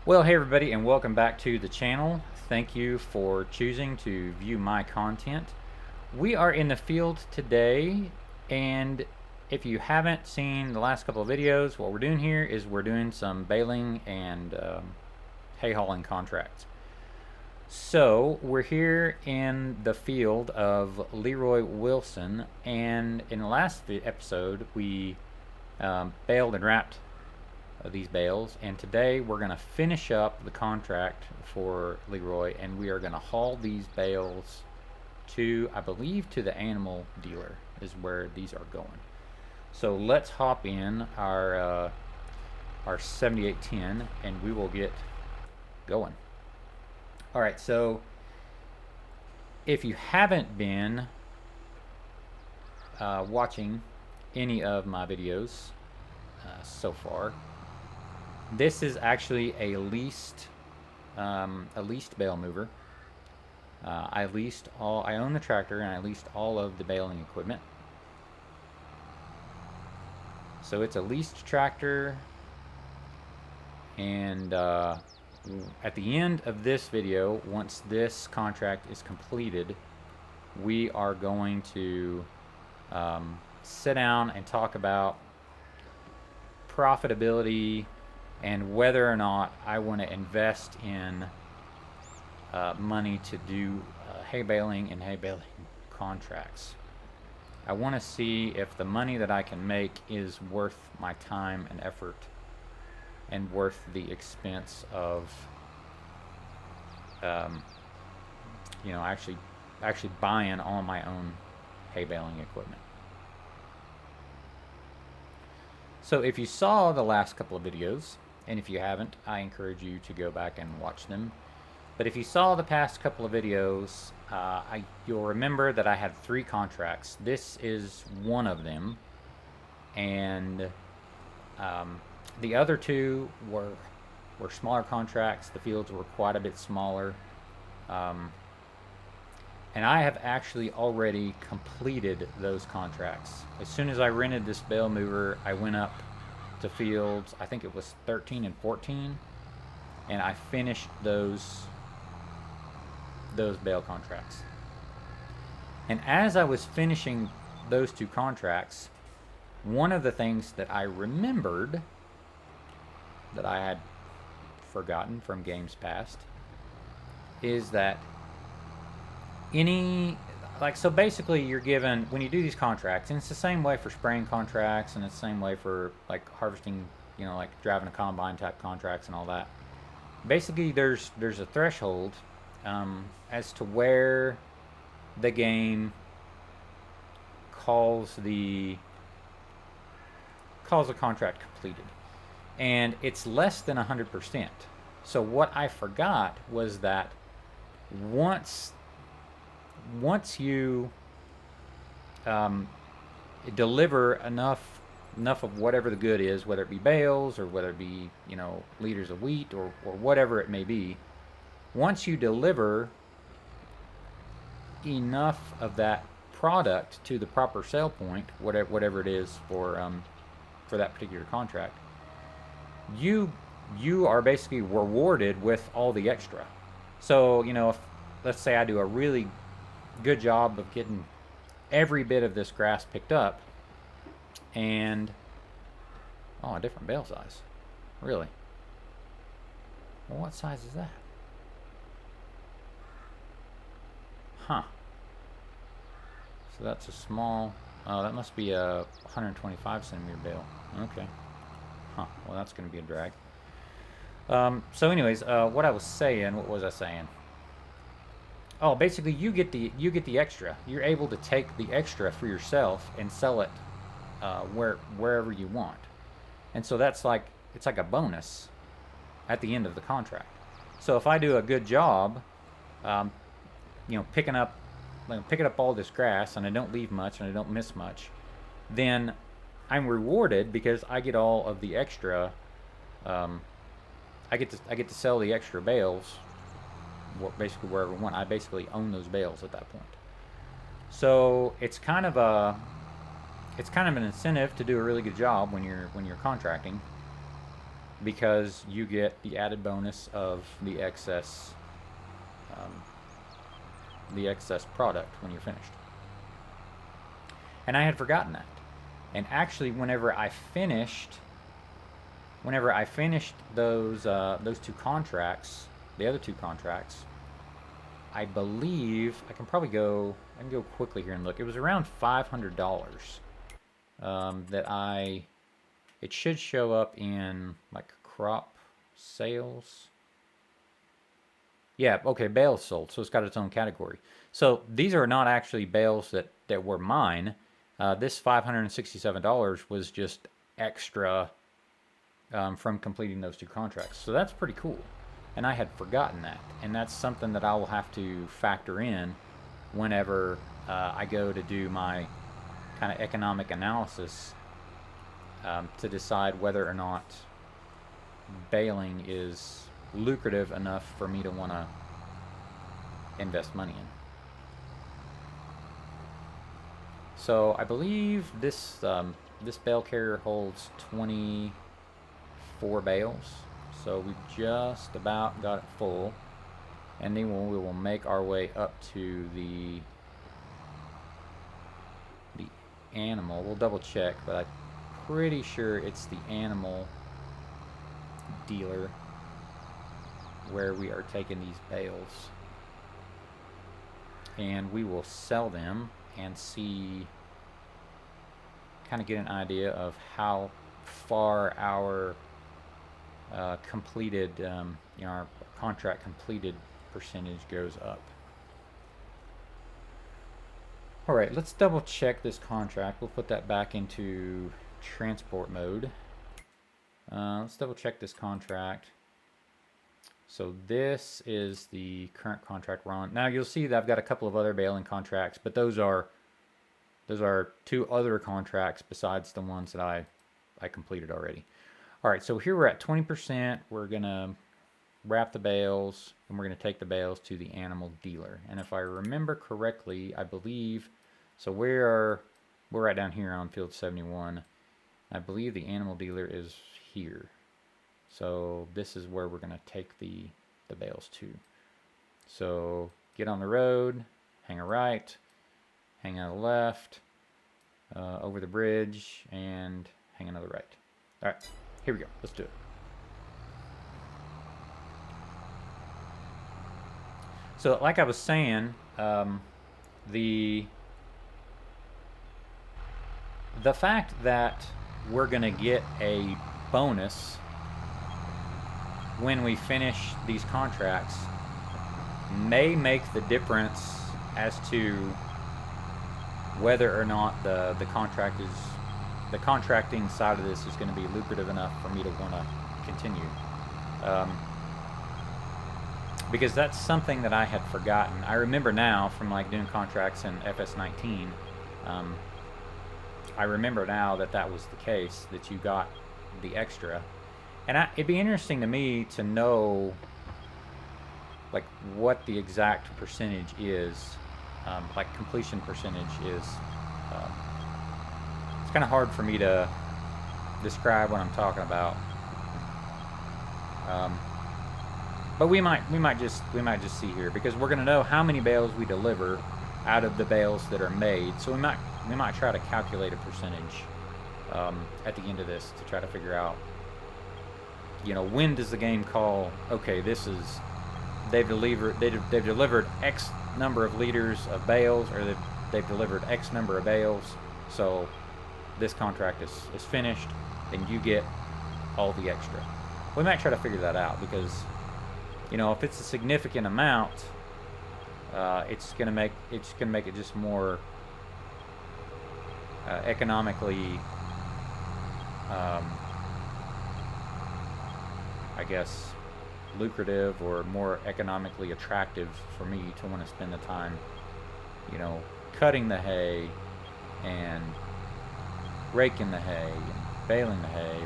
Well, hey everybody, and welcome back to the channel. Thank you for choosing to view my content. We are in the field today, and if you haven't seen the last couple of videos, what we're doing here is we're doing some baling and hay hauling contracts. So we're here in the field of Leroy Wilson, and in the last episode we baled and wrapped these bales, and today we're going to finish up the contract for Leroy, and we are going to haul these bales to, I believe, to the animal dealer is where these are going. So let's hop in our 7810 and we will get going. All right, so if you haven't been watching any of my videos so far, this is actually a leased bale mover. I own the tractor and I leased all of the baling equipment. So it's a leased tractor, and at the end of this video, once this contract is completed, we are going to sit down and talk about profitability and whether or not I want to invest in money to do hay baling and hay baling contracts. I want to see if the money that I can make is worth my time and effort and worth the expense of actually buying all my own hay baling equipment. So if you saw the last couple of videos, and if you haven't, I encourage you to go back and watch them. But if you saw the past couple of videos, you'll remember that I had 3 contracts. This is one of them, and the other 2 were smaller contracts. The fields were quite a bit smaller, and I have actually already completed those contracts. As soon as I rented this bale mover, I went up to fields, I think it was 13 and 14, and I finished those bale contracts. And as I was finishing those 2 contracts, one of the things that I remembered that I had forgotten from games past is that so basically you're given, when you do these contracts, and it's the same way for spraying contracts, and it's the same way for like harvesting, like driving a combine type contracts and all that. Basically there's a threshold as to where the game calls the contract completed, and it's less than 100%. So what I forgot was that once you deliver enough of whatever the good is, whether it be bales or whether it be liters of wheat or whatever it may be, once you deliver enough of that product to the proper sale point, whatever it is for that particular contract, you are basically rewarded with all the extra. So if, let's say, I do a really good job of getting every bit of this grass picked up, and a different bale size, really. Well, what size is that? Huh. So that's a small, that must be a 125 centimeter bale. Okay. Huh. Well, that's going to be a drag. So anyways, what was I saying? Oh, basically you get the extra. You're able to take the extra for yourself and sell it wherever you want. And so it's like a bonus at the end of the contract. So if I do a good job picking up all this grass, and I don't leave much and I don't miss much, then I'm rewarded because I get all of the extra. I get to sell the extra bales basically wherever I want. I basically own those bales at that point. So it's kind of an incentive to do a really good job when you're contracting. because you get the added bonus of um, the excess product when you're finished. And I had forgotten that. And actually, whenever I finished those two contracts, the other two contracts, I believe I can probably go. I can go quickly here and look. It was around $500 that I. It should show up in like crop sales. Yeah, okay, bales sold. So it's got its own category. So these are not actually bales that were mine. This $567 was just extra from completing those two contracts. So that's pretty cool. And I had forgotten that. And that's something that I will have to factor in whenever I go to do my kind of economic analysis to decide whether or not baling is lucrative enough for me to want to invest money in. So I believe this this bale carrier holds 24 bales. So we just about got it full, and then we will make our way up to the animal. We'll double check, but I'm pretty sure it's the animal dealer where we are taking these bales, and we will sell them and see, kind of get an idea of how far our completed, our contract completed percentage goes up. All right, let's double check this contract. We'll put that back into transport mode. Let's double check this contract. So this is the current contract we're on. Now you'll see that I've got a couple of other baling contracts, but those are two other contracts besides the ones that I completed already. All right, so here we're at 20%. We're gonna wrap the bales, and we're gonna take the bales to the animal dealer. And if I remember correctly, I believe, so we're right down here on field 71. I believe the animal dealer is here. So this is where we're gonna take the bales to. So get on the road, hang a right, hang on the left, over the bridge, and hang another right. All right, here we go. Let's do it. So like I was saying, the fact that we're gonna get a bonus when we finish these contracts may make the difference as to whether or not the contracting side of this is going to be lucrative enough for me to want to continue. Because that's something that I had forgotten. I remember now from like doing contracts in FS19. I remember now that was the case, that you got the extra. And it'd be interesting to me to know like what the exact percentage is, like completion percentage is. It's kind of hard for me to describe what I'm talking about. But we might just see here, because we're going to know how many bales we deliver out of the bales that are made. So we might try to calculate a percentage at the end of this to try to figure out, when does the game call, okay, this is, they've delivered X number of liters of bales, or they've delivered X number of bales, so this contract is finished, and you get all the extra. We might try to figure that out, because if it's a significant amount, it's gonna make it just more economically, I guess, lucrative, or more economically attractive for me to want to spend the time, cutting the hay and raking the hay and baling the hay,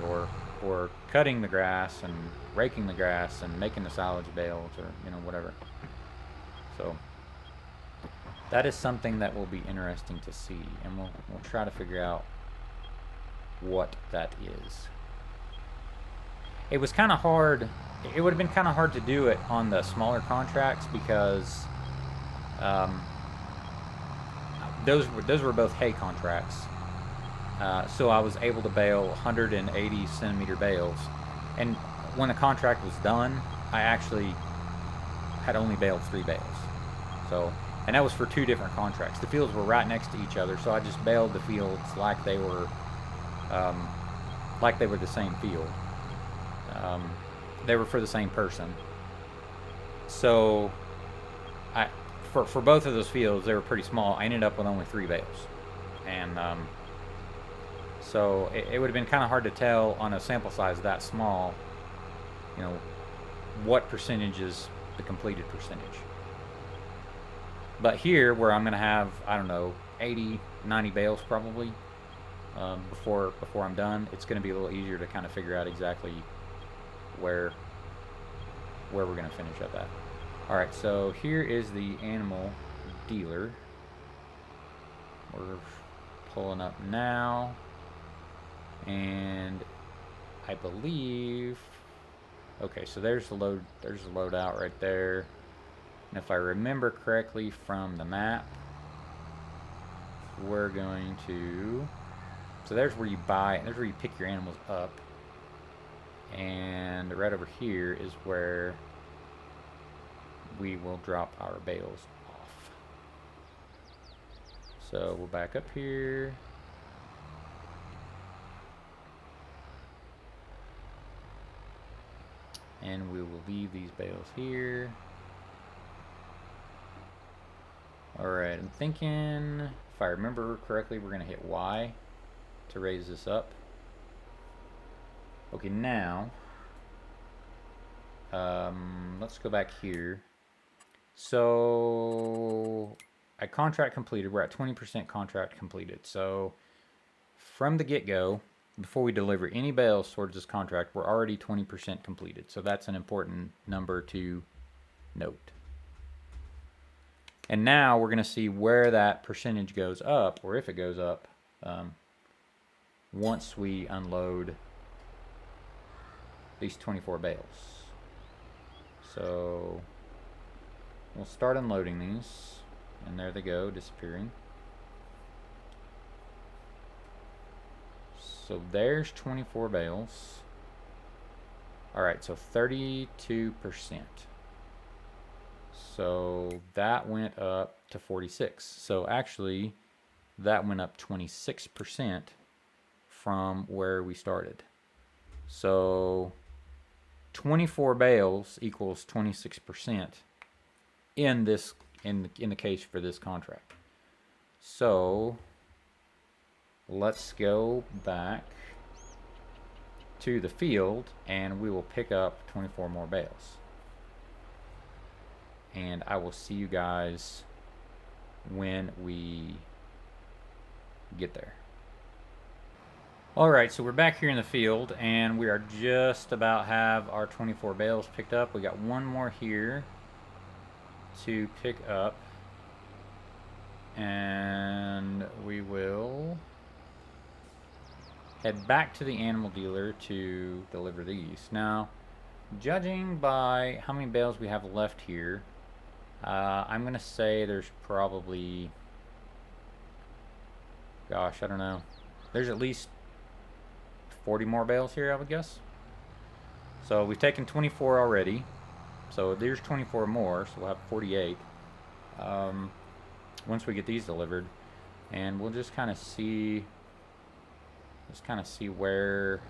or cutting the grass and raking the grass and making the silage bales, or whatever. So that is something that will be interesting to see, and we'll try to figure out what that is. it was kind of hard. It would have been kind of hard to do it on the smaller contracts because um, those were both hay contracts. So I was able to bale 180 centimeter bales, and when the contract was done, I actually had only baled 3 bales. So, and that was for 2 different contracts. The fields were right next to each other, so I just baled the fields um, like they were the same field. They were for the same person. So, for both of those fields, they were pretty small. I ended up with only 3 bales, and so it would have been kind of hard to tell on a sample size that small, you know, what percentage is the completed percentage. But here, where I'm going to have, I don't know, 80, 90 bales probably before I'm done, it's going to be a little easier to kind of figure out exactly where we're going to finish up at. All right, so here is the animal dealer. We're pulling up now, and I believe, okay, so there's the load. There's the loadout right there. And if I remember correctly from the map, we're going to, so there's where you buy, there's where you pick your animals up. And right over here is where we will drop our bales off. So we'll back up here. And we will leave these bales here. Alright, I'm thinking, if I remember correctly, we're going to hit Y to raise this up. Okay, now, let's go back here. So, at contract completed, we're at 20% contract completed. So, from the get-go, before we deliver any bales towards this contract, we're already 20% completed. So that's an important number to note. And now we're going to see where that percentage goes up, or if it goes up, once we unload these 24 bales. So we'll start unloading these, and there they go, disappearing. So there's 24 bales. All right, so 32%. So that went up to 46. So actually, that went up 26% from where we started. So 24 bales equals 26% in this in the case for this contract. So let's go back to the field and we will pick up 24 more bales. And I will see you guys when we get there. Alright, so we're back here in the field and we are just about have our 24 bales picked up. We got one more here to pick up, and we will head back to the animal dealer to deliver these. Now, judging by how many bales we have left here, I'm gonna say there's probably, gosh, I don't know, there's at least 40 more bales here, I would guess. So we've taken 24 already, so there's 24 more, so we'll have 48 once we get these delivered. And we'll just kind of see, where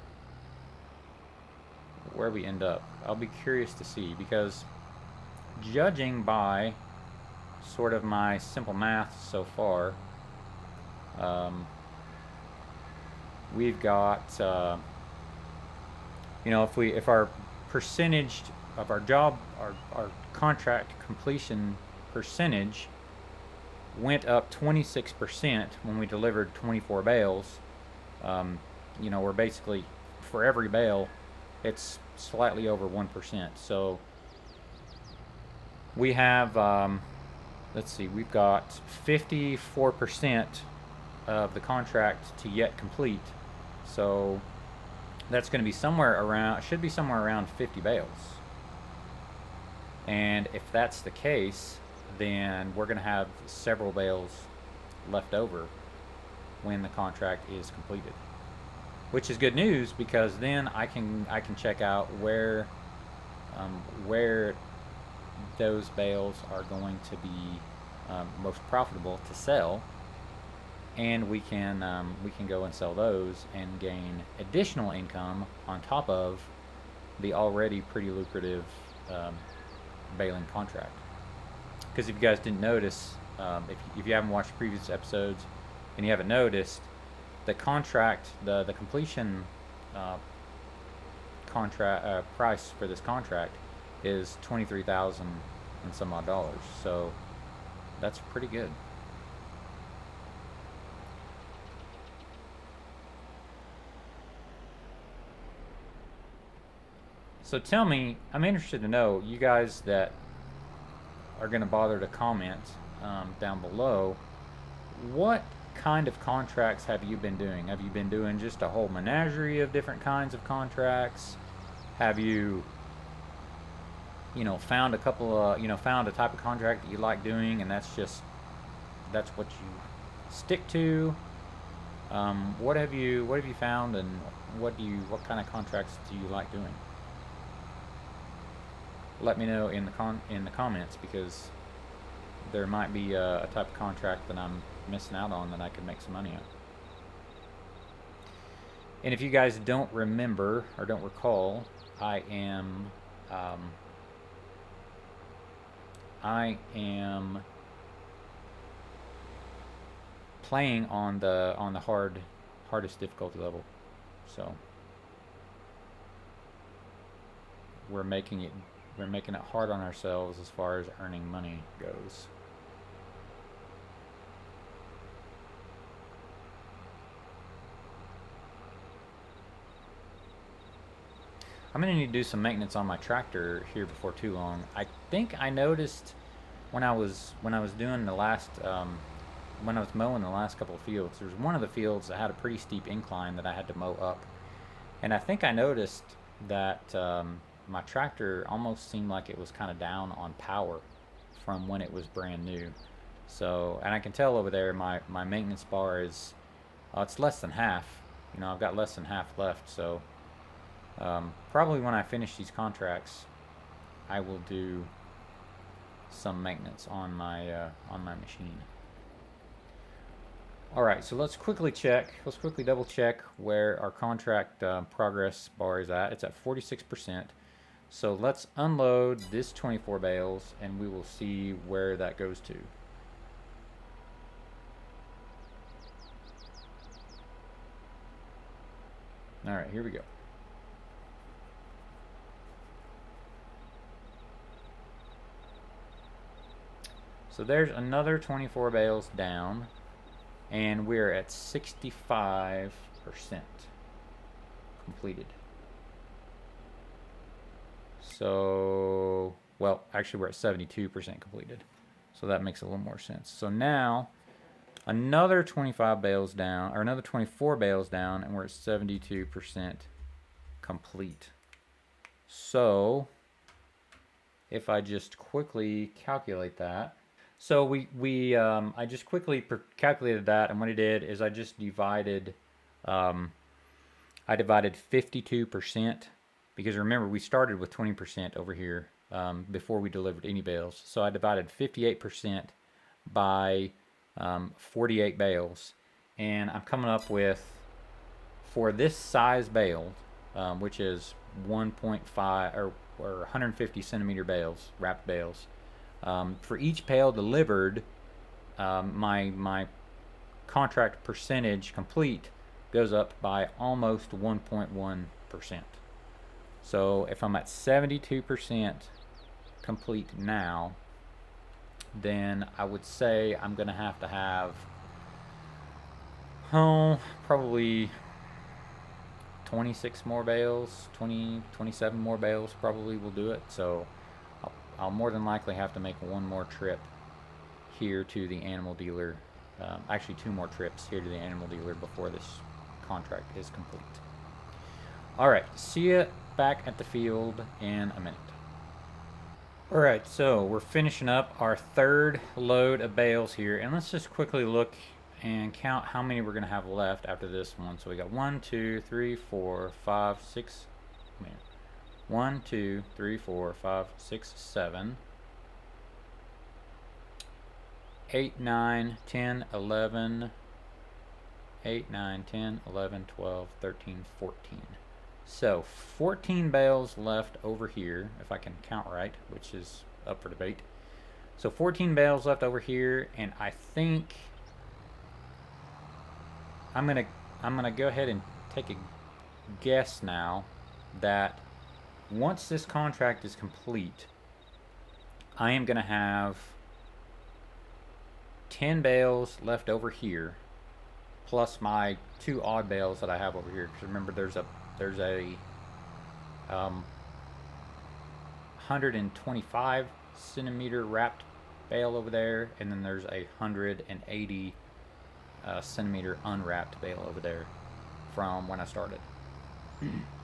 we end up. I'll be curious to see, because judging by sort of my simple math so far, we've got, you know, if our percentage of our job, our contract completion percentage went up 26% when we delivered 24 bales, you know, we're basically, for every bale, it's slightly over 1%. So we have, let's see, we've got 54% of the contract to yet complete. So that's going to be somewhere around, should be somewhere around 50 bales. And if that's the case, then we're going to have several bales left over when the contract is completed, which is good news because then I can check out where those bales are going to be most profitable to sell, and we can go and sell those and gain additional income on top of the already pretty lucrative baling contract. Because if you guys didn't notice, if you haven't watched previous episodes and you haven't noticed, the contract, the completion contract price for this contract is $23,000 and some odd dollars. So that's pretty good. So tell me, I'm interested to know, you guys that are going to bother to comment down below, what kind of contracts have you been doing? Have you been doing just a whole menagerie of different kinds of contracts? Have you, found a couple of, found a type of contract that you like doing, and that's what you stick to? What have you found, and what kind of contracts do you like doing? Let me know in the comments, because there might be a type of contract that I'm missing out on that I could make some money on. And if you guys don't remember or don't recall, I am playing on the hardest difficulty level, so we're making it hard on ourselves as far as earning money goes. I'm gonna need to do some maintenance on my tractor here before too long. I think I noticed when I was doing the last when I was mowing the last couple of fields, there's one of the fields that had a pretty steep incline that I had to mow up, and I think I noticed that my tractor almost seemed like it was kind of down on power from when it was brand new. So, and I can tell over there my maintenance bar is it's less than half. I've got less than half left. So probably when I finish these contracts, I will do some maintenance on my machine. All right, so let's quickly double check where our contract progress bar is at. It's at 46%. So let's unload this 24 bales and we will see where that goes to. All right, here we go. So there's another 24 bales down, and we're at 65% completed. So, well, actually we're at 72% completed. So that makes a little more sense. So now another 25 bales down, or another 24 bales down, and we're at 72% complete. So if I just quickly calculate that, so I just quickly calculated that, and what I did is I just divided, I divided 52%, because remember we started with 20% over here before we delivered any bales. So I divided 58% by 48 bales, and I'm coming up with, for this size bale, which is 1.5 or 150 centimeter bales, wrapped bales, for each bale delivered, my contract percentage complete goes up by almost 1.1%. So if I'm at 72% complete now, then I would say I'm going to have probably 26 more bales, 27 more bales probably will do it. So I'll more than likely have to make one more trip here to the animal dealer. Actually, two more trips here to the animal dealer before this contract is complete. Alright, see you back at the field in a minute. Alright, so we're finishing up our third load of bales here, and let's just quickly look and count how many we're going to have left after this one. So we got 1, 2, 3, 4, 5, 6, 1, 2, 3, 4, 5, 6, 7, 8, 9, 10, 11, 8, 9, 10, 11, 12, 13, 14. So 14 bales left over here, if I can count right, which is up for debate. So 14 bales left over here, and I think I'm gonna go ahead and take a guess now that once this contract is complete, I am gonna have 10 bales left over here, plus my 2 odd bales that I have over here. Because remember, there's a 125 centimeter wrapped bale over there, and then there's a 180 centimeter unwrapped bale over there from when I started.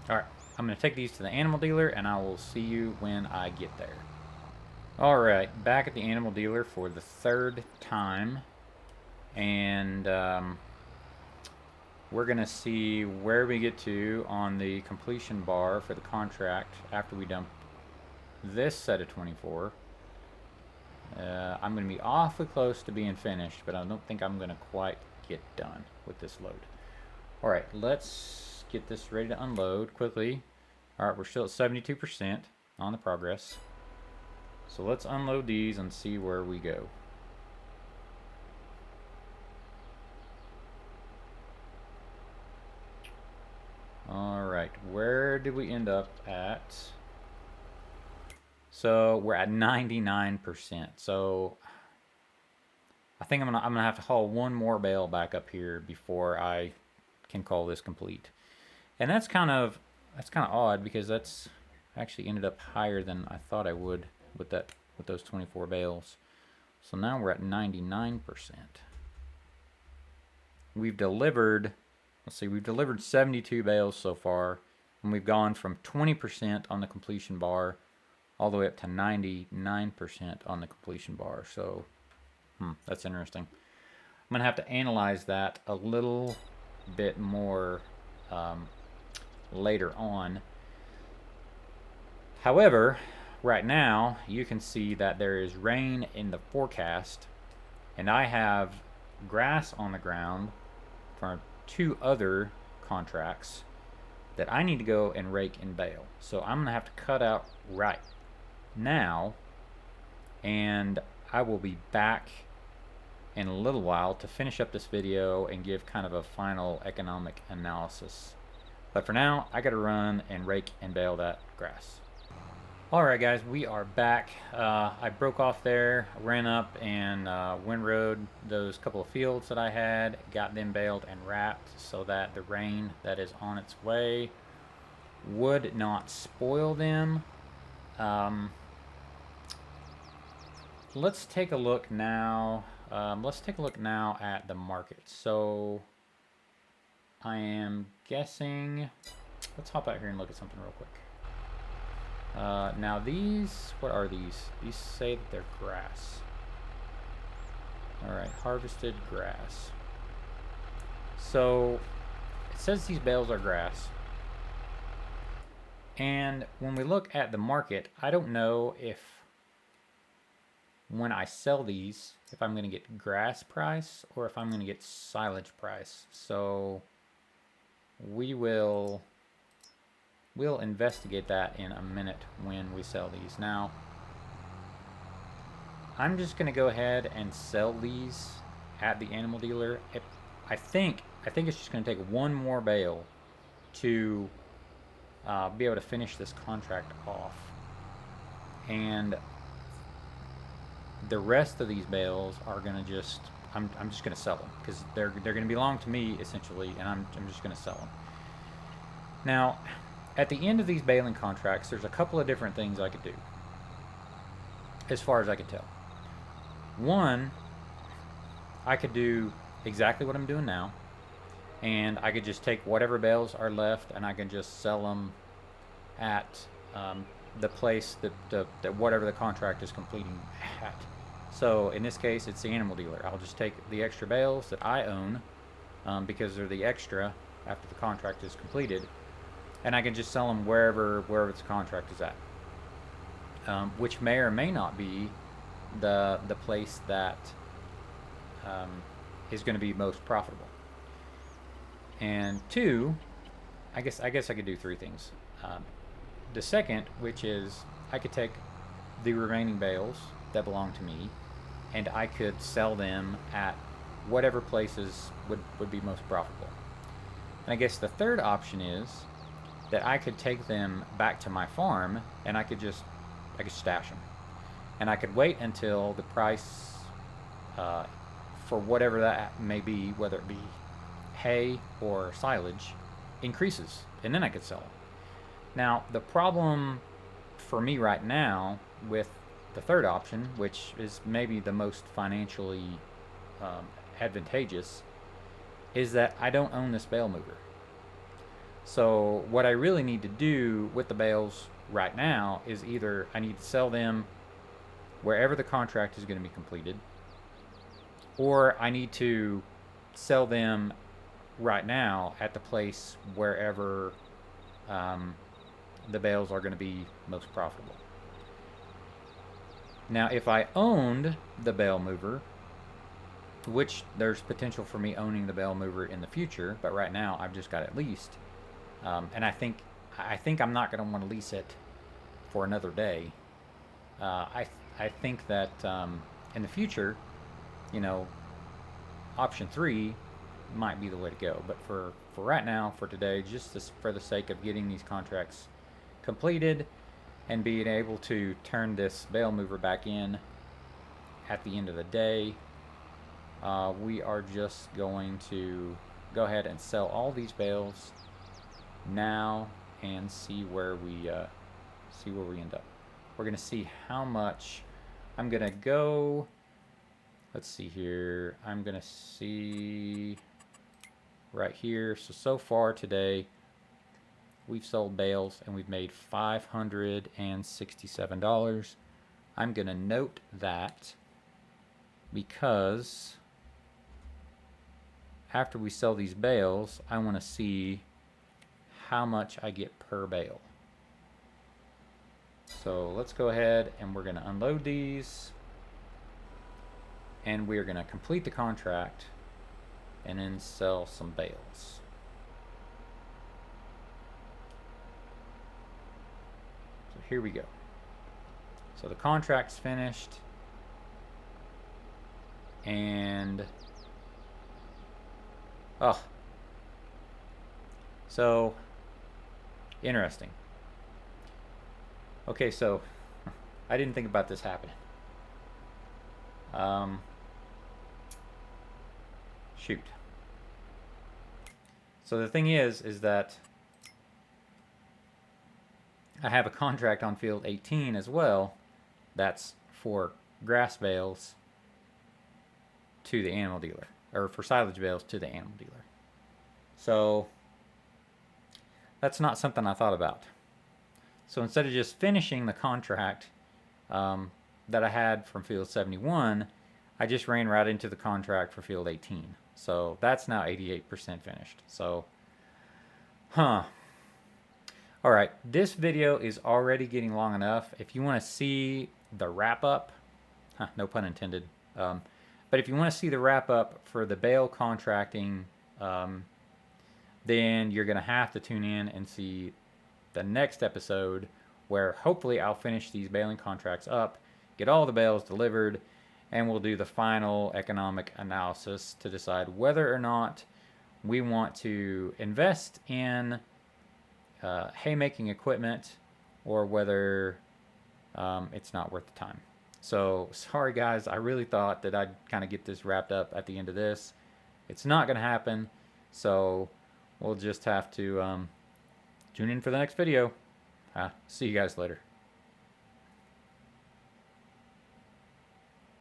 All right, I'm going to take these to the animal dealer, and I will see you when I get there. All right, back at the animal dealer for the third time, and we're going to see where we get to on the completion bar for the contract after we dump this set of 24. I'm going to be awfully close to being finished, but I don't think I'm going to quite get done with this load. All right, let's get this ready to unload quickly. All right, we're still at 72% on the progress. So let's unload these and see where we go. Alright, where did we end up at? So we're at 99%. So I think I'm gonna have to haul one more bale back up here before I can call this complete. And that's kind of odd, because that's actually ended up higher than I thought I would with those 24 bales. So now we're at 99%. We've delivered, let's see, we've delivered 72 bales so far, and we've gone from 20% on the completion bar all the way up to 99% on the completion bar. So that's interesting. I'm gonna have to analyze that a little bit more later on. However, right now you can see that there is rain in the forecast, and I have grass on the ground for 2 other contracts that I need to go and rake and bale. So I'm gonna have to cut out right now, and I will be back in a little while to finish up this video and give kind of a final economic analysis. But for now, I gotta run and rake and bale that grass. Alright guys, we are back. I broke off there, ran up and windrowed those couple of fields that I had, got them baled and wrapped so that the rain that is on its way would not spoil them. Let's take a look now. At the market. So I am guessing, let's hop out here and look at something real quick. Now these, what are these? These say that they're grass. Alright, harvested grass. So it says these bales are grass. And when we look at the market, I don't know if when I sell these, if I'm going to get grass price or if I'm going to get silage price. So we'll investigate that in a minute when we sell these. Now, I'm just going to go ahead and sell these at the animal dealer. I think it's just going to take one more bale to be able to finish this contract off. And the rest of these bales are going to just, I'm just going to sell them because they're going to belong to me essentially, and I'm just going to sell them. Now, at the end of these baling contracts, there's a couple of different things I could do, as far as I can tell. One, I could do exactly what I'm doing now, and I could just take whatever bales are left and I can just sell them at the place that whatever the contract is completing at. So in this case, it's the animal dealer. I'll just take the extra bales that I own because they're the extra after the contract is completed, and I can just sell them wherever the contract is at, which may or may not be the place that is going to be most profitable. And two, I guess I could do three things. The second, which is I could take the remaining bales that belong to me, and I could sell them at whatever places would be most profitable. And I guess the third option is that I could take them back to my farm and I could stash them. And I could wait until the price for whatever that may be, whether it be hay or silage, increases, and then I could sell them. Now, the problem for me right now with the third option, which is maybe the most financially advantageous, is that I don't own this bale mover. So what I really need to do with the bales right now is either I need to sell them wherever the contract is going to be completed, or I need to sell them right now at the place wherever the bales are going to be most profitable. Now, if I owned the bale mover, which there's potential for me owning the bale mover in the future, but right now I've just got it leased, and I think I'm not going to want to lease it for another day. I think that in the future, option 3 might be the way to go. But for right now, for today, just for the sake of getting these contracts completed and being able to turn this bale mover back in at the end of the day, we are just going to go ahead and sell all these bales now and see where we end up. We're going to see how much. I'm going to go, let's see here, I'm going to see right here. So far today, we've sold bales and we've made $567. I'm going to note that because after we sell these bales, I want to see how much I get per bale. So let's go ahead and we're going to unload these, and we're going to complete the contract and then sell some bales. So here we go. So the contract's finished, and so interesting. Okay, so I didn't think about this happening. Shoot. So the thing is that I have a contract on field 18 as well. That's for grass bales to the animal dealer, or for silage bales to the animal dealer. So that's not something I thought about. So instead of just finishing the contract that I had from field 71, I just ran right into the contract for field 18. So that's now 88% finished. So, all right, this video is already getting long enough. If you want to see the wrap up, no pun intended, but if you want to see the wrap up for the bale contracting, then you're going to have to tune in and see the next episode, where hopefully I'll finish these baling contracts up, get all the bales delivered, and we'll do the final economic analysis to decide whether or not we want to invest in haymaking equipment, or whether it's not worth the time. So sorry guys, I really thought that I'd kind of get this wrapped up at the end of this. It's not going to happen, so we'll just have to tune in for the next video. See you guys later.